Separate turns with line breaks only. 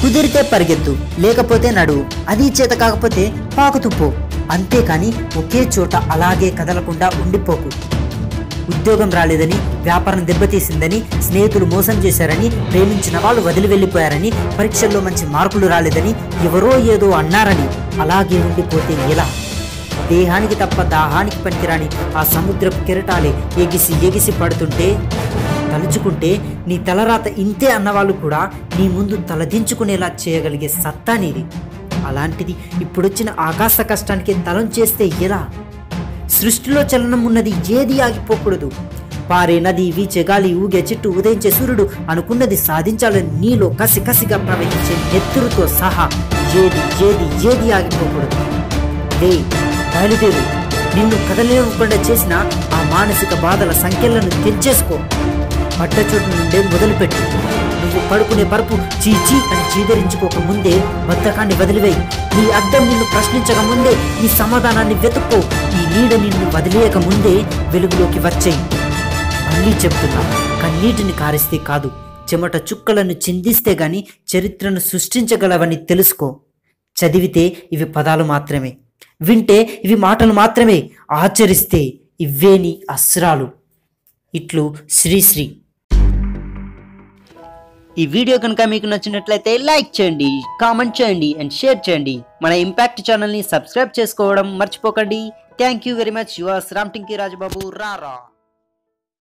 కుదిరితే పరిగెత్తు, లేకపోతే నడువు, అది చేత కాకపోతే పాకుతుపో, అంతేకాని ఒకే చోట అలాగే కదలకుండా ఉండిపోకు. ఉద్యోగం రాలేదని, వ్యాపారం దెబ్బతీసిందని, స్నేహితులు మోసం చేశారని, ప్రేమించిన వాళ్ళు వదిలి వెళ్ళిపోయారని, పరీక్షల్లో మంచి మార్కులు రాలేదని, ఎవరో ఏదో అన్నారని అలాగే ఉండిపోతే ఎలా? దేహానికి తప్ప దాహానికి పనికిరాని ఆ సముద్రపు కెరటాలే ఎగిసి ఎగిసి పడుతుంటే తలుచుకుంటే నీ తలరాత ఇంతే అన్నవాళ్ళు కూడా నీ ముందు తలదించుకునేలా చేయగలిగే సత్తా నీది. అలాంటిది ఇప్పుడొచ్చిన ఆకాశ కష్టానికి తలం చేస్తే ఎలా? సృష్టిలో చలనం ఉన్నది, ఏది ఆగిపోకూడదు. పారే నది, వీచే గాలి, ఊగే చెట్టు, ఉదయించే సూర్యుడు, అనుకున్నది సాధించాలని నీలో కసి కసిగా ప్రవహించే నెత్తురుతో సహా ఏది ఏది ఏది ఆగిపోకూడదు. లే, బయలుదేరు. నిన్ను కదలేకుండా చేసిన ఆ మానసిక బాధల సంఖ్యలను తెంచేసుకో. పట్టచోటు నుండే మొదలుపెట్టు. నువ్వు పడుకునే పరుపు చీచీ అని చీదరించుకోక ముందే బద్ధకాన్ని వదిలివేయి. నీ అద్దం నిన్ను ప్రశ్నించక ముందే నీ సమాధానాన్ని వెతుక్కో. ఈ నీడ నిన్ను వదిలేయక ముందే వెలుగులోకి వచ్చేయి. మళ్ళీ చెప్తున్నా, కన్నీటిని కారిస్తే కాదు, చెమట చుక్కలను చిందిస్తే గాని చరిత్రను సృష్టించగలవని తెలుసుకో. చదివితే ఇవి పదాలు మాత్రమే, వింటే ఇవి మాటలు మాత్రమే, ఆచరిస్తే ఇవే నీ అస్త్రాలు. ఇట్లు శ్రీశ్రీ. ఈ వీడియో కనుక మీకు నచ్చినట్లయితే లైక్ చేయండి, కామెంట్ చేయండి అండ్ షేర్ చేయండి. మన ఇంపాక్ట్ ఛానల్ని సబ్స్క్రైబ్ చేసుకోవడం మర్చిపోకండి. Thank you very much. Yours Ram Tinky Rajababu రారా.